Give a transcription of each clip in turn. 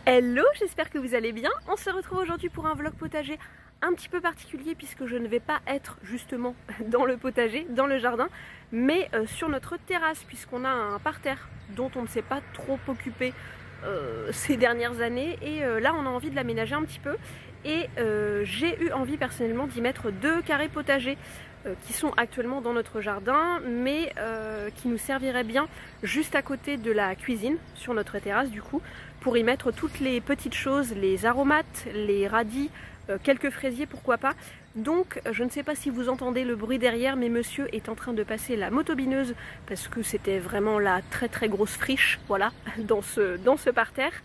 Hello, j'espère que vous allez bien. On se retrouve aujourd'hui pour un vlog potager un petit peu particulier puisque je ne vais pas être justement dans le potager, dans le jardin, mais sur notre terrasse puisqu'on a un parterre dont on ne s'est pas trop occupé ces dernières années et là on a envie de l'aménager un petit peu et j'ai eu envie personnellement d'y mettre 2 carrés potagers qui sont actuellement dans notre jardin mais qui nous serviraient bien juste à côté de la cuisine sur notre terrasse du coup pour y mettre toutes les petites choses, les aromates, les radis, quelques fraisiers pourquoi pas. Donc je ne sais pas si vous entendez le bruit derrière mais monsieur est en train de passer la motobineuse parce que c'était vraiment la très grosse friche voilà dans ce parterre.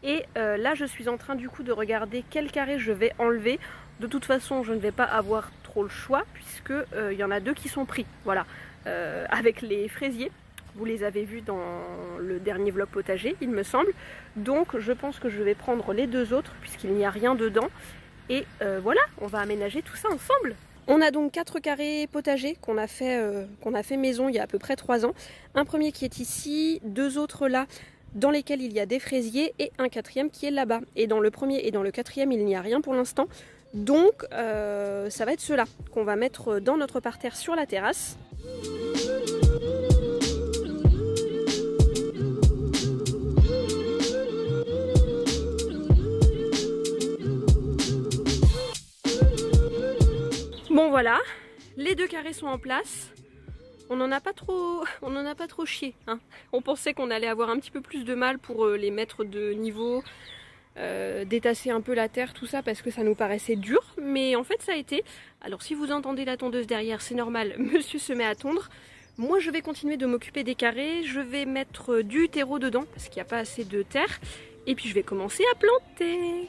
Et là je suis en train du coup de regarder quel carré je vais enlever. De toute façon je ne vais pas avoir trop le choix puisque il y en a 2 qui sont pris, voilà, avec les fraisiers. Vous les avez vus dans le dernier vlog potager il me semble. Donc je pense que je vais prendre les 2 autres puisqu'il n'y a rien dedans. Et voilà, on va aménager tout ça ensemble. On a donc 4 carrés potagers qu'on a fait maison il y a à peu près 3 ans. Un premier qui est ici, 2 autres là dans lesquels il y a des fraisiers et un 4e qui est là-bas. Et dans le premier et dans le 4e il n'y a rien pour l'instant. Donc ça va être ceux-là qu'on va mettre dans notre parterre sur la terrasse. Bon voilà, les 2 carrés sont en place. On n'en a pas trop chié, hein. On pensait qu'on allait avoir un petit peu plus de mal pour les mettre de niveau, détasser un peu la terre, tout ça, parce que ça nous paraissait dur. Mais en fait ça a été. Alors si vous entendez la tondeuse derrière, c'est normal, monsieur se met à tondre. Moi je vais continuer de m'occuper des carrés, je vais mettre du terreau dedans, parce qu'il n'y a pas assez de terre. Et puis je vais commencer à planter.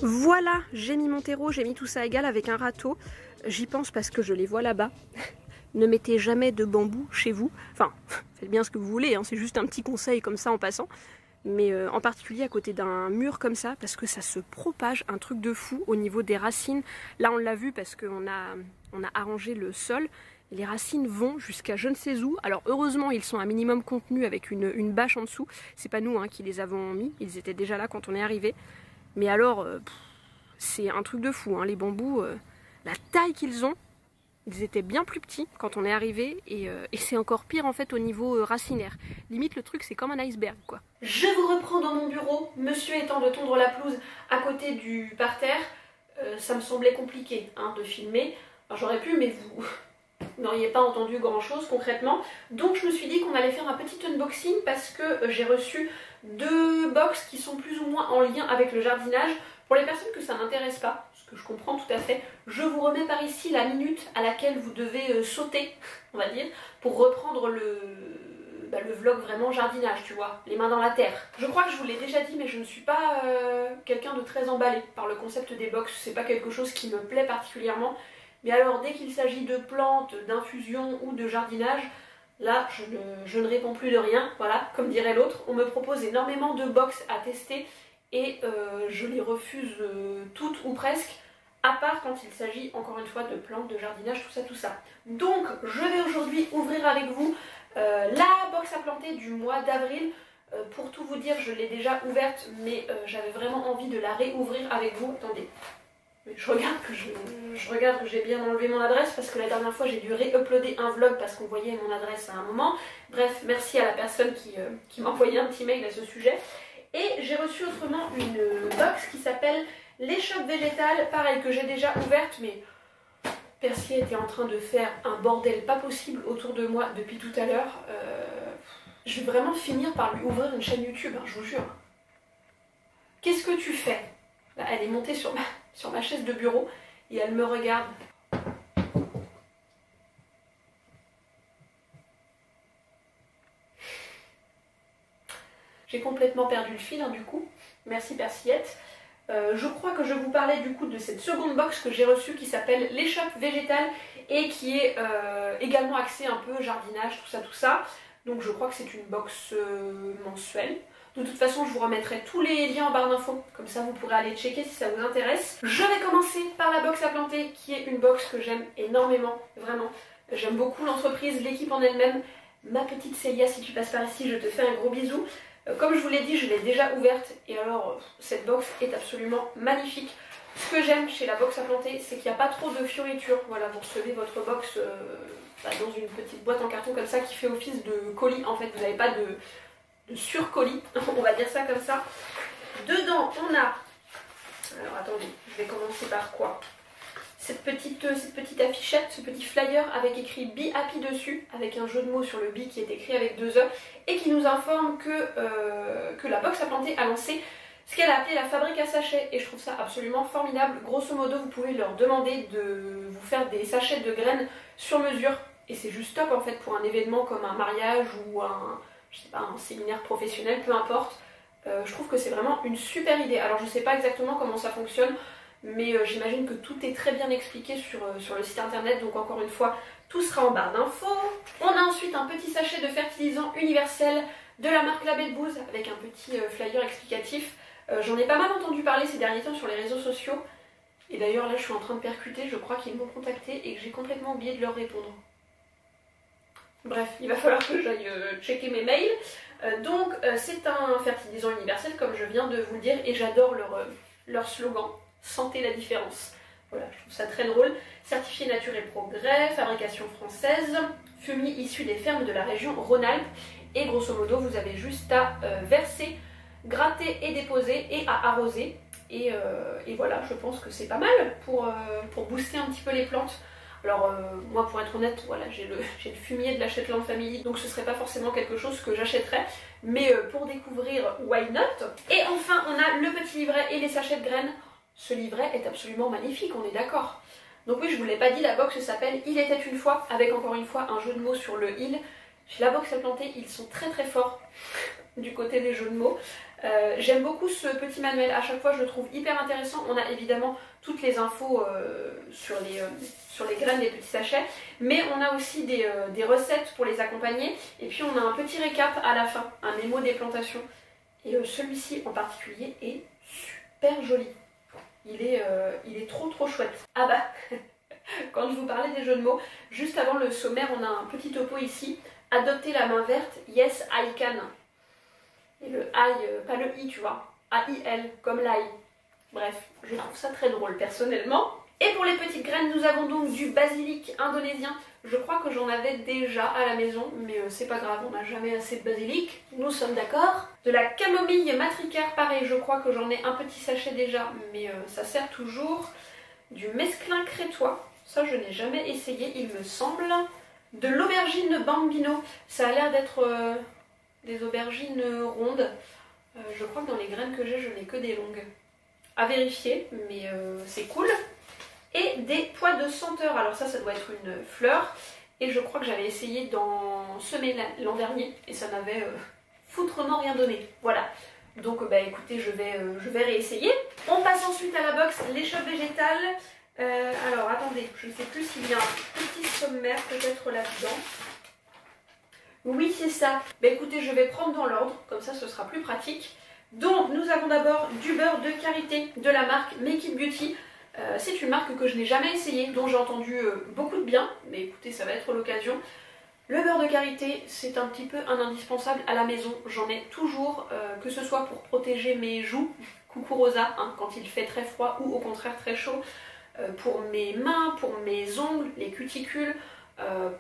Voilà, j'ai mis mon terreau, j'ai mis tout ça égal avec un râteau. J'y pense parce que je les vois là-bas. Ne mettez jamais de bambou chez vous. Enfin, faites bien ce que vous voulez, hein, c'est juste un petit conseil comme ça en passant. Mais en particulier à côté d'un mur comme ça, parce que ça se propage un truc de fou au niveau des racines. Là on l'a vu parce qu'on a arrangé le sol. Et les racines vont jusqu'à je ne sais où. Alors heureusement ils sont un minimum contenus avec une bâche en dessous. C'est pas nous hein, qui les avons mis, ils étaient déjà là quand on est arrivé. Mais alors... c'est un truc de fou, hein. Les bambous, la taille qu'ils ont, ils étaient bien plus petits quand on est arrivé et c'est encore pire en fait au niveau racinaire. Limite le truc c'est comme un iceberg quoi. Je vous reprends dans mon bureau, monsieur étant de tondre la pelouse à côté du parterre, ça me semblait compliqué hein, de filmer. J'aurais pu mais vous n'auriez pas entendu grand chose concrètement. Donc je me suis dit qu'on allait faire un petit unboxing parce que j'ai reçu 2 box qui sont plus ou moins en lien avec le jardinage. Pour les personnes que ça n'intéresse pas, ce que je comprends tout à fait, je vous remets par ici la minute à laquelle vous devez sauter, on va dire, pour reprendre le vlog vraiment jardinage, tu vois, les mains dans la terre. Je crois que je vous l'ai déjà dit, mais je ne suis pas quelqu'un de très emballé par le concept des box, c'est pas quelque chose qui me plaît particulièrement. Mais alors dès qu'il s'agit de plantes, d'infusion ou de jardinage, là je ne réponds plus de rien, voilà, comme dirait l'autre. On me propose énormément de box à tester et je les refuse toutes ou presque, à part quand il s'agit encore une fois de plantes, de jardinage, tout ça. Donc je vais aujourd'hui ouvrir avec vous la box à planter du mois d'avril. Pour tout vous dire, je l'ai déjà ouverte, mais j'avais vraiment envie de la réouvrir avec vous. Attendez, je regarde que j'ai bien enlevé mon adresse parce que la dernière fois j'ai dû réuploader un vlog parce qu'on voyait mon adresse à un moment. Bref, merci à la personne qui m'a envoyé un petit mail à ce sujet. Et j'ai reçu autrement une box qui s'appelle l'échoppe végétale, pareil que j'ai déjà ouverte, mais Percy était en train de faire un bordel pas possible autour de moi depuis tout à l'heure. Je vais vraiment finir par lui ouvrir une chaîne YouTube, hein, je vous jure. Qu'est-ce que tu fais? Là, elle est montée sur ma chaise de bureau et elle me regarde. J'ai complètement perdu le fil hein, du coup. Merci Persillette. Je crois que je vous parlais du coup de cette seconde box que j'ai reçue qui s'appelle l'échoppe végétale et qui est également axée un peu jardinage, tout ça. Donc je crois que c'est une box mensuelle. De toute façon, je vous remettrai tous les liens en barre d'infos, comme ça vous pourrez aller checker si ça vous intéresse. Je vais commencer par la box à planter, qui est une box que j'aime énormément, vraiment. J'aime beaucoup l'entreprise, l'équipe en elle-même. Ma petite Célia, si tu passes par ici, je te fais un gros bisou. Comme je vous l'ai dit, je l'ai déjà ouverte, et alors cette box est absolument magnifique. Ce que j'aime chez la box à planter, c'est qu'il n'y a pas trop de fioritures. Voilà, vous recevez votre box dans une petite boîte en carton comme ça qui fait office de colis. En fait, vous n'avez pas de surcolis, on va dire ça comme ça. Dedans, on a... Alors attendez, je vais commencer par quoi? Cette petite affichette, ce petit flyer avec écrit Be Happy dessus, avec un jeu de mots sur le be qui est écrit avec 2 E, et qui nous informe que la box à planter a lancé ce qu'elle a appelé la fabrique à sachets, et je trouve ça absolument formidable. Grosso modo, vous pouvez leur demander de vous faire des sachets de graines sur mesure, et c'est juste top en fait pour un événement comme un mariage ou je sais pas, un séminaire professionnel, peu importe. Je trouve que c'est vraiment une super idée. Alors je sais pas exactement comment ça fonctionne, mais j'imagine que tout est très bien expliqué sur le site internet, donc encore une fois, tout sera en barre d'infos. On a ensuite un petit sachet de fertilisant universel de la marque Label Booz, avec un petit flyer explicatif. J'en ai pas mal entendu parler ces derniers temps sur les réseaux sociaux, et d'ailleurs là je suis en train de percuter, je crois qu'ils m'ont contacté et que j'ai complètement oublié de leur répondre. Bref, il va falloir que j'aille checker mes mails. Donc c'est un fertilisant universel comme je viens de vous le dire, et j'adore leur slogan, sentez la différence. Voilà, je trouve ça très drôle. Certifié Nature et Progrès, fabrication française, fumier issu des fermes de la région Rhône-Alpes, et grosso modo vous avez juste à verser, gratter et déposer et à arroser. Et voilà, je pense que c'est pas mal pour booster un petit peu les plantes. Alors moi pour être honnête, voilà, j'ai le fumier de la Shetland Family, donc ce serait pas forcément quelque chose que j'achèterais, mais pour découvrir, why not? Et enfin on a le petit livret et les sachets de graines. Ce livret est absolument magnifique, on est d'accord. Donc oui, je vous l'ai pas dit, la box s'appelle Il était une fois, avec encore une fois un jeu de mots sur le il. Chez la box à planter, ils sont très très forts du côté des jeux de mots. J'aime beaucoup ce petit manuel, à chaque fois je le trouve hyper intéressant. On a évidemment toutes les infos sur les graines des petits sachets, mais on a aussi des recettes pour les accompagner, et puis on a un petit récap à la fin, un mémo des plantations. Et celui-ci en particulier est super joli. Il est trop chouette. Ah bah, quand je vous parlais des jeux de mots, juste avant le sommaire, on a un petit topo ici. Adopter la main verte, yes I can. Et le I, pas le I tu vois, A-I-L, comme l'ail. Bref, je trouve ça très drôle personnellement. Et pour les petites graines, nous avons donc du basilic indonésien. Je crois que j'en avais déjà à la maison, mais c'est pas grave, on n'a jamais assez de basilic. Nous sommes d'accord. De la camomille matricaire, pareil, je crois que j'en ai un petit sachet déjà, mais ça sert toujours. Du mesclin crétois, ça je n'ai jamais essayé, il me semble. De l'aubergine bambino, ça a l'air d'être des aubergines rondes. Je crois que dans les graines que j'ai, je n'ai que des longues. À vérifier, mais c'est cool. Et des pois de senteur, alors ça doit être une fleur, et je crois que j'avais essayé d'en semer l'an dernier, et ça n'avait foutrement rien donné. Voilà, donc bah écoutez, je vais réessayer. On passe ensuite à la box l'échoppe végétale. Alors attendez, je ne sais plus s'il y a un petit sommaire peut-être là-dedans. Oui c'est ça. Bah écoutez, je vais prendre dans l'ordre, comme ça ce sera plus pratique. Donc nous avons d'abord du beurre de karité de la marque Make It Beauty. C'est une marque que je n'ai jamais essayée, dont j'ai entendu beaucoup de bien, mais écoutez, ça va être l'occasion. Le beurre de karité, c'est un petit peu un indispensable à la maison. J'en ai toujours, que ce soit pour protéger mes joues, coucou Rosa, hein, quand il fait très froid ou au contraire très chaud, pour mes mains, pour mes ongles, les cuticules,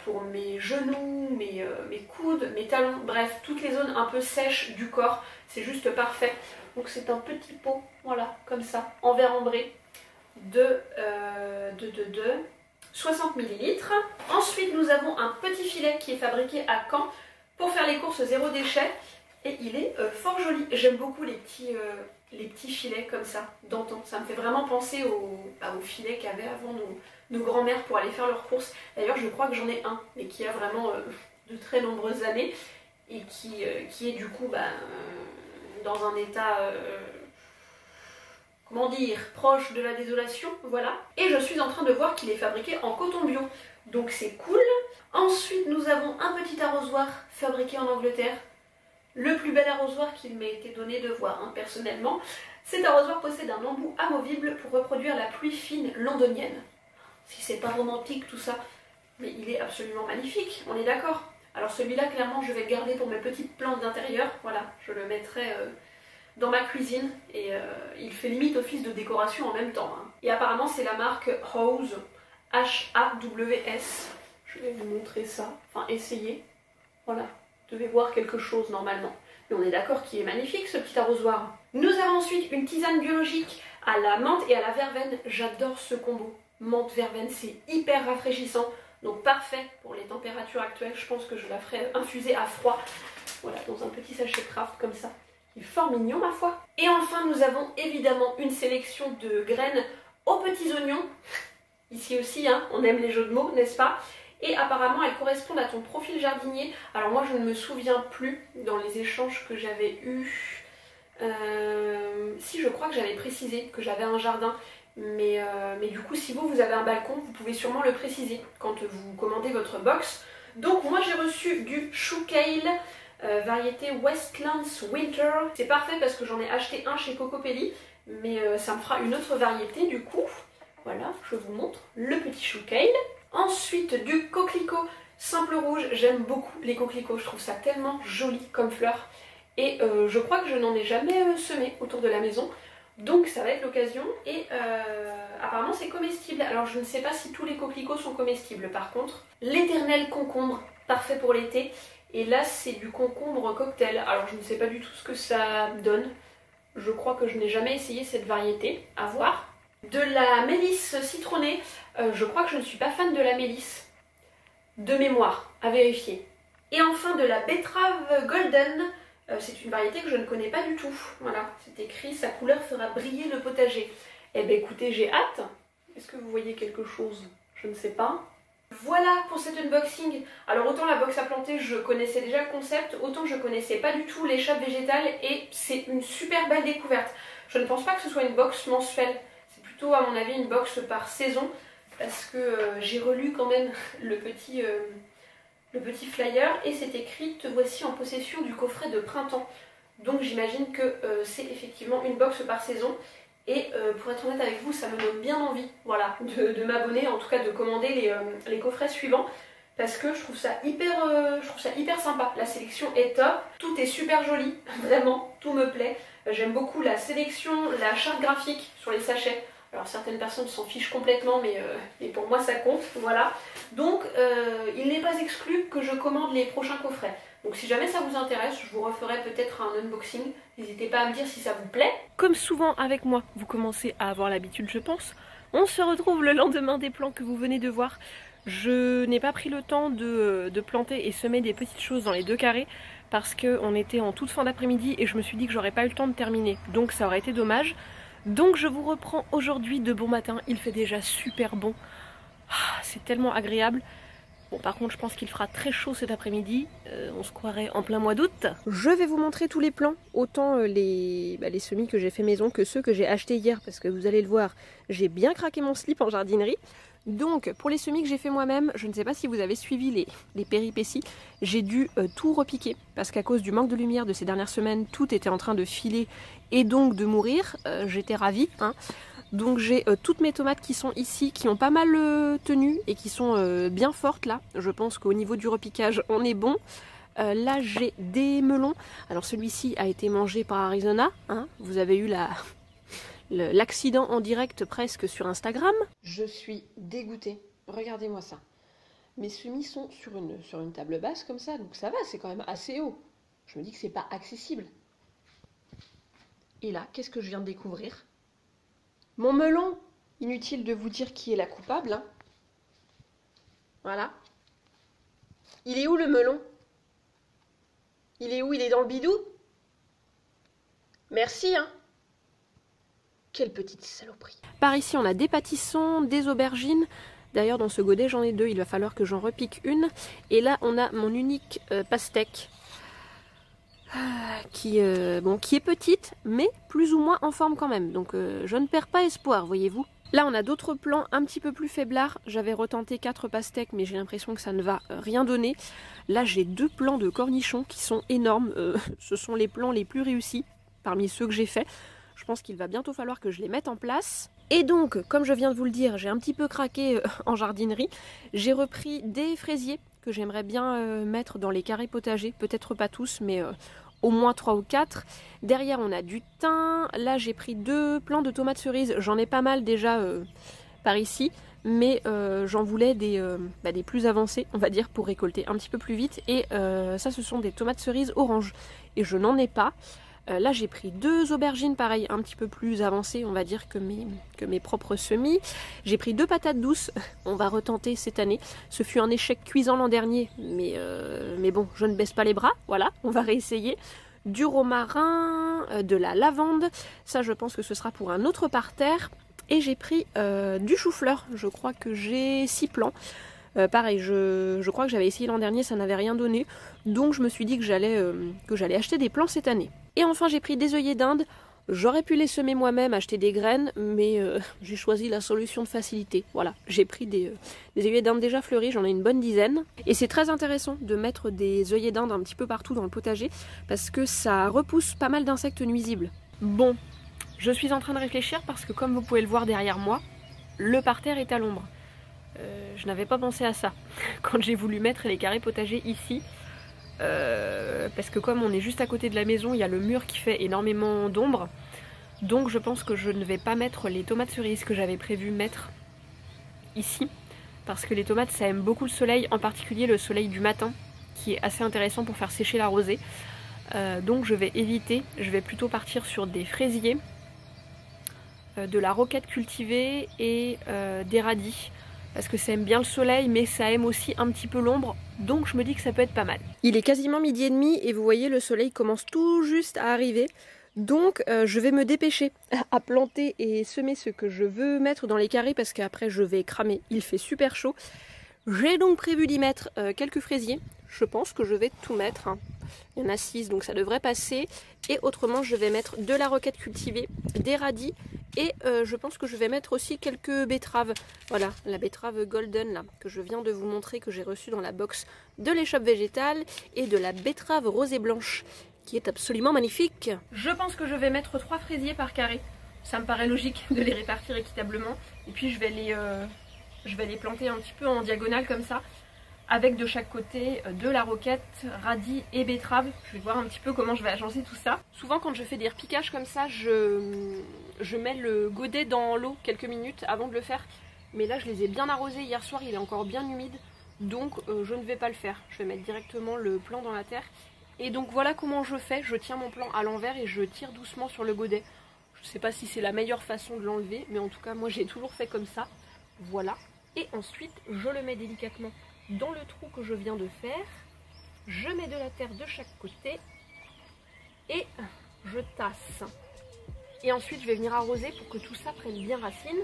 pour mes genoux, mes coudes, mes talons, bref, toutes les zones un peu sèches du corps, c'est juste parfait. Donc c'est un petit pot, voilà, comme ça, en verre ambré, de 60 ml. Ensuite nous avons un petit filet qui est fabriqué à Caen pour faire les courses zéro déchet, et il est fort joli. J'aime beaucoup les petits filets comme ça d'antan, ça me fait vraiment penser aux filets qu'avaient avant nos grands-mères pour aller faire leurs courses. D'ailleurs je crois que j'en ai un, mais qui a vraiment de très nombreuses années, et qui est du coup dans un état comment dire, proche de la désolation, voilà. Et je suis en train de voir qu'il est fabriqué en coton bio, donc c'est cool. Ensuite nous avons un petit arrosoir fabriqué en Angleterre. Le plus bel arrosoir qu'il m'ait été donné de voir, hein, personnellement. Cet arrosoir possède un embout amovible pour reproduire la pluie fine londonienne. Si c'est pas romantique tout ça, mais il est absolument magnifique, on est d'accord. Alors celui-là, clairement, je vais le garder pour mes petites plantes d'intérieur. Voilà, je le mettrai dans ma cuisine et il fait limite office de décoration en même temps. Hein. Et apparemment, c'est la marque Haws, H-A-W-S. Je vais vous montrer ça, enfin essayer. Voilà, vous devez voir quelque chose normalement. Mais on est d'accord qu'il est magnifique ce petit arrosoir. Nous avons ensuite une tisane biologique à la menthe et à la verveine. J'adore ce combo. Menthe-verveine, c'est hyper rafraîchissant. Donc parfait pour les températures actuelles. Je pense que je la ferai infuser à froid. Voilà, dans un petit sachet Kraft comme ça. Il est fort mignon ma foi. Et enfin nous avons évidemment une sélection de graines aux petits oignons. Ici aussi, hein, on aime les jeux de mots, n'est-ce pas? Et apparemment elles correspondent à ton profil jardinier. Alors moi je ne me souviens plus dans les échanges que j'avais eus. Si, je crois que j'avais précisé que j'avais un jardin. Mais du coup, si vous avez un balcon, vous pouvez sûrement le préciser quand vous commandez votre box. Donc moi j'ai reçu du chou kale, variété Westlands Winter. C'est parfait parce que j'en ai acheté un chez Cocopelli, mais ça me fera une autre variété du coup. Voilà, je vous montre le petit chou kale. Ensuite du coquelicot simple rouge. J'aime beaucoup les coquelicots, je trouve ça tellement joli comme fleur. Et je crois que je n'en ai jamais semé autour de la maison. Donc ça va être l'occasion et apparemment c'est comestible. Alors je ne sais pas si tous les coquelicots sont comestibles par contre. L'éternel concombre, parfait pour l'été. Et là c'est du concombre cocktail. Alors je ne sais pas du tout ce que ça donne. Je crois que je n'ai jamais essayé cette variété. À voir. De la mélisse citronnée. Je crois que je ne suis pas fan de la mélisse. De mémoire, à vérifier. Et enfin de la betterave golden. C'est une variété que je ne connais pas du tout. Voilà, c'est écrit, sa couleur fera briller le potager. Eh bien écoutez, j'ai hâte. Est-ce que vous voyez quelque chose? Je ne sais pas. Voilà pour cet unboxing. Alors autant la box à planter, je connaissais déjà le concept, autant je connaissais pas du tout l'échappe végétale et c'est une super belle découverte. Je ne pense pas que ce soit une box mensuelle. C'est plutôt à mon avis une box par saison parce que j'ai relu quand même le petit flyer et c'est écrit te voici en possession du coffret de printemps. Donc j'imagine que c'est effectivement une box par saison et pour être honnête avec vous ça me donne bien envie, voilà, de m'abonner, en tout cas de commander les coffrets suivants parce que je trouve ça hyper sympa. La sélection est top, tout est super joli, vraiment tout me plaît. J'aime beaucoup la sélection, la charte graphique sur les sachets. Alors certaines personnes s'en fichent complètement, mais pour moi ça compte, voilà. Donc il n'est pas exclu que je commande les prochains coffrets. Donc si jamais ça vous intéresse, je vous referai peut-être un unboxing. N'hésitez pas à me dire si ça vous plaît. Comme souvent avec moi, vous commencez à avoir l'habitude je pense. On se retrouve le lendemain des plants que vous venez de voir. Je n'ai pas pris le temps de planter et semer des petites choses dans les 2 carrés parce qu'on était en toute fin d'après-midi et je me suis dit que j'aurais pas eu le temps de terminer. Donc ça aurait été dommage. Donc je vous reprends aujourd'hui de bon matin, il fait déjà super bon, c'est tellement agréable. Bon par contre je pense qu'il fera très chaud cet après-midi, on se croirait en plein mois d'août. Je vais vous montrer tous les plants, autant les semis que j'ai fait maison que ceux que j'ai achetés hier parce que vous allez le voir, j'ai bien craqué mon slip en jardinerie. Donc pour les semis que j'ai fait moi-même, je ne sais pas si vous avez suivi les péripéties, j'ai dû tout repiquer parce qu'à cause du manque de lumière de ces dernières semaines, tout était en train de filer et donc de mourir. J'étais ravie. Hein. Donc j'ai toutes mes tomates qui sont ici, qui ont pas mal tenu et qui sont bien fortes là. Je pense qu'au niveau du repiquage, on est bon. Là j'ai des melons. Alors celui-ci a été mangé par Arizona. Hein. Vous avez eu l'accident en direct presque sur Instagram. Je suis dégoûtée. Regardez-moi ça. Mes semis sont sur une table basse comme ça, donc ça va, c'est quand même assez haut. Je me dis que c'est pas accessible. Et là, qu'est-ce que je viens de découvrir? Mon melon! Inutile de vous dire qui est la coupable. Hein. Voilà. Il est où le melon? Il est où? Il est dans le bidou? Merci, hein. Quelle petite saloperie. Par ici, on a des pâtissons, des aubergines. D'ailleurs, dans ce godet, j'en ai 2. Il va falloir que j'en repique une. Et là, on a mon unique pastèque. qui est petite, mais plus ou moins en forme quand même. Donc je ne perds pas espoir, voyez-vous. Là, on a d'autres plants un petit peu plus faiblards. J'avais retenté 4 pastèques, mais j'ai l'impression que ça ne va rien donner. Là, j'ai 2 plants de cornichons qui sont énormes. Ce sont les plants les plus réussis parmi ceux que j'ai faits. Je pense qu'il va bientôt falloir que je les mette en place. Et donc, comme je viens de vous le dire, j'ai un petit peu craqué en jardinerie. J'ai repris des fraisiers que j'aimerais bien mettre dans les carrés potagers. Peut-être pas tous, mais au moins 3 ou 4. Derrière, on a du thym. Là, j'ai pris 2 plants de tomates cerises. J'en ai pas mal déjà par ici. Mais j'en voulais des plus avancés, on va dire, pour récolter un petit peu plus vite. Et ça, ce sont des tomates cerises orange. Et je n'en ai pas. Là j'ai pris 2 aubergines pareil un petit peu plus avancées on va dire que mes propres semis. J'ai pris 2 patates douces, on va retenter cette année. Ce fut un échec cuisant l'an dernier mais bon je ne baisse pas les bras, voilà, on va réessayer. Du romarin, de la lavande, ça je pense que ce sera pour un autre parterre. Et j'ai pris du chou-fleur, je crois que j'ai 6 plants. Pareil, je crois que j'avais essayé l'an dernier, ça n'avait rien donné. Donc je me suis dit que j'allais acheter des plants cette année. Et enfin j'ai pris des œillets d'Inde. J'aurais pu les semer moi-même, acheter des graines, mais j'ai choisi la solution de facilité. Voilà, j'ai pris des œillets d'Inde déjà fleuris, j'en ai une bonne dizaine. Et c'est très intéressant de mettre des œillets d'Inde un petit peu partout dans le potager, parce que ça repousse pas mal d'insectes nuisibles. Bon, je suis en train de réfléchir parce que comme vous pouvez le voir derrière moi, le parterre est à l'ombre. Je n'avais pas pensé à ça quand j'ai voulu mettre les carrés potagers ici parce que comme on est juste à côté de la maison, il y a le mur qui fait énormément d'ombre, donc je pense que je ne vais pas mettre les tomates cerises que j'avais prévu mettre ici parce que les tomates ça aime beaucoup le soleil, en particulier le soleil du matin qui est assez intéressant pour faire sécher la rosée. Donc je vais éviter, je vais plutôt partir sur des fraisiers, de la roquette cultivée et des radis. Parce que ça aime bien le soleil, mais ça aime aussi un petit peu l'ombre, donc je me dis que ça peut être pas mal. Il est quasiment 12h30 et vous voyez le soleil commence tout juste à arriver. Donc je vais me dépêcher à planter et semer ce que je veux mettre dans les carrés parce qu'après je vais cramer, il fait super chaud. J'ai donc prévu d'y mettre quelques fraisiers, je pense que je vais tout mettre. Hein. Il y en a 6 donc ça devrait passer. Et autrement je vais mettre de la roquette cultivée, des radis. Et je pense que je vais mettre aussi quelques betteraves. Voilà, la betterave golden là, que je viens de vous montrer, que j'ai reçue dans la box de l'échoppe végétale. Et de la betterave rose et blanche, qui est absolument magnifique. Je pense que je vais mettre 3 fraisiers par carré. Ça me paraît logique de les répartir équitablement. Et puis je vais les planter un petit peu en diagonale comme ça. Avec de chaque côté de la roquette, radis et betterave. Je vais voir un petit peu comment je vais agencer tout ça. Souvent quand je fais des repiquages comme ça, je mets le godet dans l'eau quelques minutes avant de le faire. Mais là je les ai bien arrosés hier soir, il est encore bien humide. Donc je ne vais pas le faire. Je vais mettre directement le plant dans la terre. Et donc voilà comment je fais. Je tiens mon plant à l'envers et je tire doucement sur le godet. Je ne sais pas si c'est la meilleure façon de l'enlever, mais en tout cas moi j'ai toujours fait comme ça. Voilà. Et ensuite je le mets délicatement dans le trou que je viens de faire, je mets de la terre de chaque côté et je tasse. Et ensuite je vais venir arroser pour que tout ça prenne bien racine.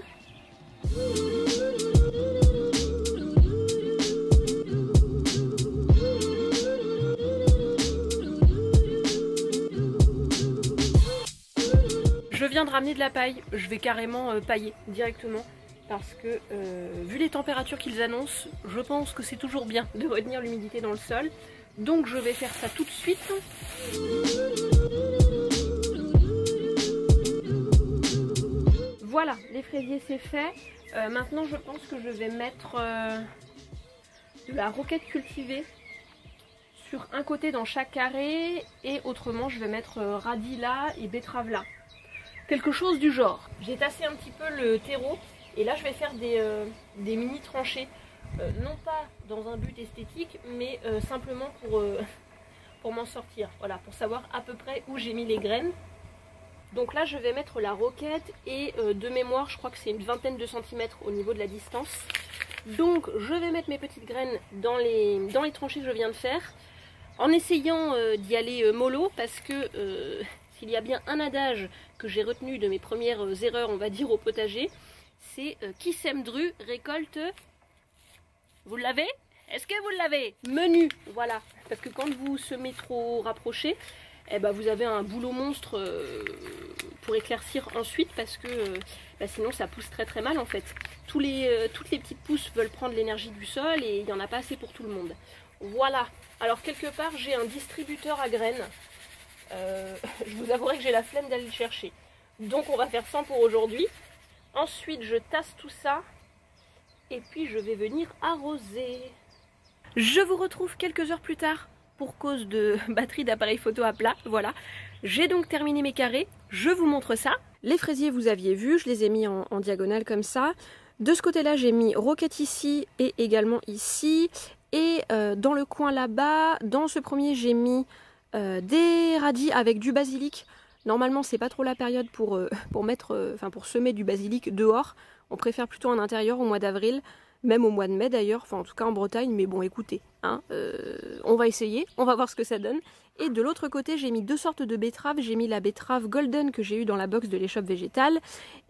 Je viens de ramener de la paille, je vais carrément pailler directement. Parce que vu les températures qu'ils annoncent, je pense que c'est toujours bien de retenir l'humidité dans le sol. Donc je vais faire ça tout de suite. Voilà, les fraisiers c'est fait. Maintenant je pense que je vais mettre de la roquette cultivée sur un côté dans chaque carré. Et autrement je vais mettre radis là et betterave là. Quelque chose du genre. J'ai tassé un petit peu le terreau. Et là je vais faire des mini tranchées, non pas dans un but esthétique, mais simplement pour m'en sortir, voilà, pour savoir à peu près où j'ai mis les graines. Donc là je vais mettre la roquette et de mémoire je crois que c'est une vingtaine de centimètres au niveau de la distance. Donc je vais mettre mes petites graines dans les tranchées que je viens de faire, en essayant d'y aller mollo parce que s'il y a bien un adage que j'ai retenu de mes premières erreurs on va dire au potager, c'est qui sème dru récolte. Vous l'avez? Est-ce que vous l'avez? Menu, voilà. Parce que quand vous semez trop rapproché, eh ben, vous avez un boulot monstre pour éclaircir ensuite parce que sinon ça pousse très très mal en fait. Toutes les petites pousses veulent prendre l'énergie du sol et il n'y en a pas assez pour tout le monde. Voilà, alors quelque part j'ai un distributeur à graines. Je vous avouerai que j'ai la flemme d'aller le chercher. Donc on va faire ça pour aujourd'hui. Ensuite je tasse tout ça et puis je vais venir arroser. Je vous retrouve quelques heures plus tard pour cause de batterie d'appareil photo à plat. Voilà, j'ai donc terminé mes carrés, je vous montre ça. Les fraisiers vous aviez vu, je les ai mis en diagonale comme ça. De ce côté là j'ai mis roquette ici et également ici. Et dans le coin là-bas, dans ce premier j'ai mis des radis avec du basilic. Normalement c'est pas trop la période pour semer du basilic dehors. On préfère plutôt en intérieur au mois d'avril. Même au mois de mai d'ailleurs, enfin en tout cas en Bretagne, mais bon écoutez, hein, on va essayer, on va voir ce que ça donne. Et de l'autre côté j'ai mis deux sortes de betteraves, j'ai mis la betterave golden que j'ai eue dans la box de l'échoppe végétale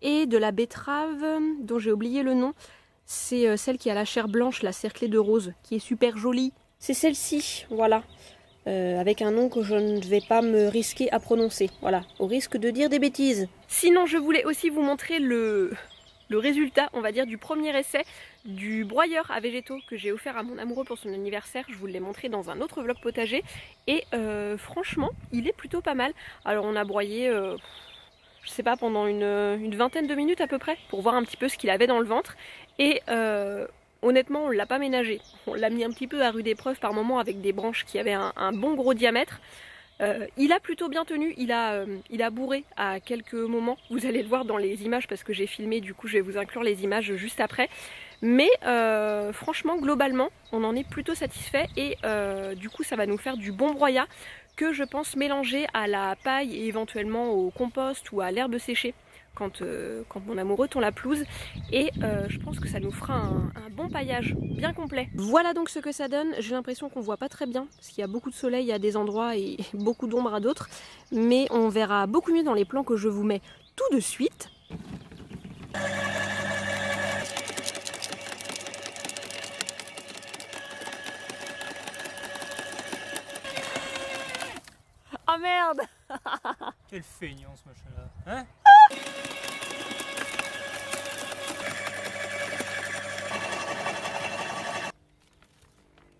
et de la betterave dont j'ai oublié le nom, c'est celle qui a la chair blanche, la cerclée de rose, qui est super jolie. C'est celle-ci, voilà, avec un nom que je ne vais pas me risquer à prononcer, voilà, au risque de dire des bêtises. Sinon je voulais aussi vous montrer le résultat, on va dire, du premier essai du broyeur à végétaux que j'ai offert à mon amoureux pour son anniversaire. Je vous l'ai montré dans un autre vlog potager et franchement il est plutôt pas mal. Alors on a broyé je sais pas, pendant une vingtaine de minutes à peu près pour voir un petit peu ce qu'il avait dans le ventre et honnêtement on l'a pas ménagé, on l'a mis un petit peu à rude épreuve par moment avec des branches qui avaient un bon gros diamètre. Il a plutôt bien tenu, il a bourré à quelques moments, vous allez le voir dans les images parce que j'ai filmé, du coup je vais vous inclure les images juste après. Mais franchement globalement on en est plutôt satisfait et du coup ça va nous faire du bon broyat que je pense mélanger à la paille et éventuellement au compost ou à l'herbe séchée quand mon amoureux tond la pelouse et je pense que ça nous fera un bon paillage bien complet. Voilà donc ce que ça donne. J'ai l'impression qu'on voit pas très bien parce qu'il y a beaucoup de soleil à des endroits et beaucoup d'ombre à d'autres, mais on verra beaucoup mieux dans les plans que je vous mets tout de suite. Oh merde. Quel feignant ce machin là, hein?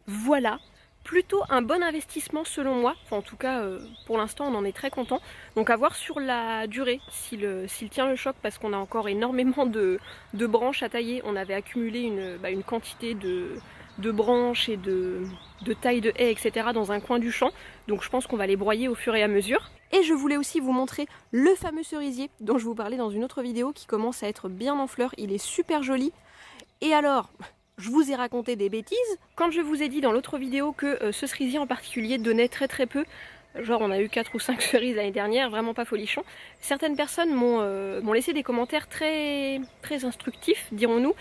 Voilà, plutôt un bon investissement selon moi, enfin en tout cas pour l'instant on en est très content. Donc à voir sur la durée s'il tient le choc parce qu'on a encore énormément de branches à tailler. On avait accumulé une quantité de branches et de tailles de haies etc. dans un coin du champ. Donc je pense qu'on va les broyer au fur et à mesure. Et je voulais aussi vous montrer le fameux cerisier dont je vous parlais dans une autre vidéo qui commence à être bien en fleurs. Il est super joli. Et alors, je vous ai raconté des bêtises. Quand je vous ai dit dans l'autre vidéo que ce cerisier en particulier donnait très très peu, genre on a eu 4 ou 5 cerises l'année dernière, vraiment pas folichon, certaines personnes m'ont laissé des commentaires très instructifs, dirons-nous,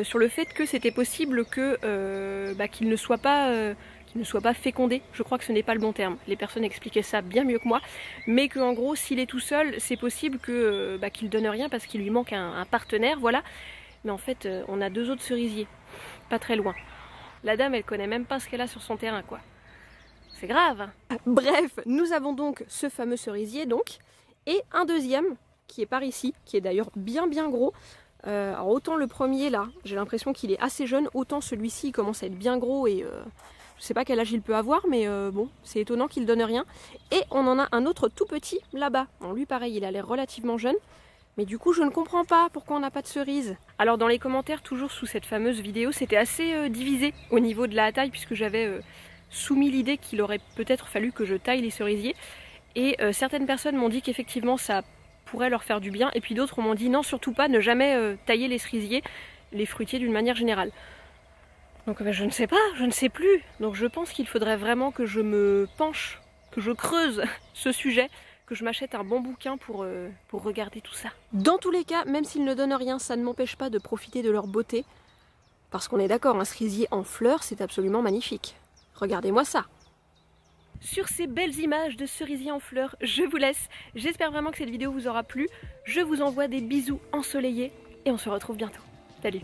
sur le fait que c'était possible que qu'il ne soit pas fécondé. Je crois que ce n'est pas le bon terme. Les personnes expliquaient ça bien mieux que moi, mais qu'en gros s'il est tout seul, c'est possible que qu'il donne rien parce qu'il lui manque un partenaire, voilà. Mais en fait on a 2 autres cerisiers, pas très loin. La dame elle connaît même pas ce qu'elle a sur son terrain quoi. C'est grave. Bref, nous avons donc ce fameux cerisier donc, et un deuxième qui est par ici, qui est d'ailleurs bien gros. Alors autant le premier là, j'ai l'impression qu'il est assez jeune, autant celui-ci il commence à être bien gros et je sais pas quel âge il peut avoir, mais bon, c'est étonnant qu'il donne rien. Et on en a un autre tout petit là-bas. Bon, lui pareil, il a l'air relativement jeune. Mais du coup je ne comprends pas pourquoi on n'a pas de cerise. Alors dans les commentaires, toujours sous cette fameuse vidéo, c'était assez divisé au niveau de la taille puisque j'avais soumis l'idée qu'il aurait peut-être fallu que je taille les cerisiers. Et certaines personnes m'ont dit qu'effectivement ça pourrait leur faire du bien. Et puis d'autres m'ont dit non, surtout pas, ne jamais tailler les cerisiers, les fruitiers d'une manière générale. Donc je ne sais pas, je ne sais plus. Donc je pense qu'il faudrait vraiment que je me penche, que je creuse ce sujet, que je m'achète un bon bouquin pour regarder tout ça. Dans tous les cas, même s'ils ne donnent rien, ça ne m'empêche pas de profiter de leur beauté. Parce qu'on est d'accord, un cerisier en fleurs, c'est absolument magnifique. Regardez-moi ça. Sur ces belles images de cerisier en fleurs, je vous laisse. J'espère vraiment que cette vidéo vous aura plu. Je vous envoie des bisous ensoleillés et on se retrouve bientôt. Salut!